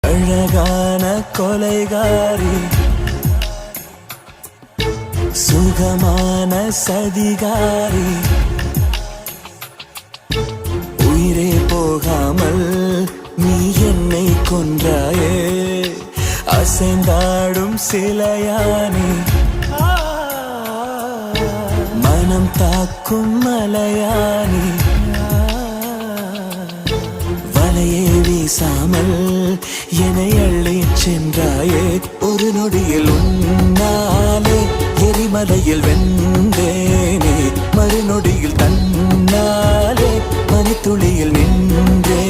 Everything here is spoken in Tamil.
அழகான கொலைகாரி, சுகமான சதிகாரி, உயிரே போகாமல் நீ என்னை கொன்றாயே, அசைந்தாடும் சிலையானே, மனம் தாக்கும் மலையானே, வலையை வீசாமல் என்னை அள்ளிச் சென்றாயே, ஒரு நொடியில் உன்னாலே எரிமலையில் வெந்தேனே, மறுநொடியில் தன்னாலே மணித்துளியில் நின்றே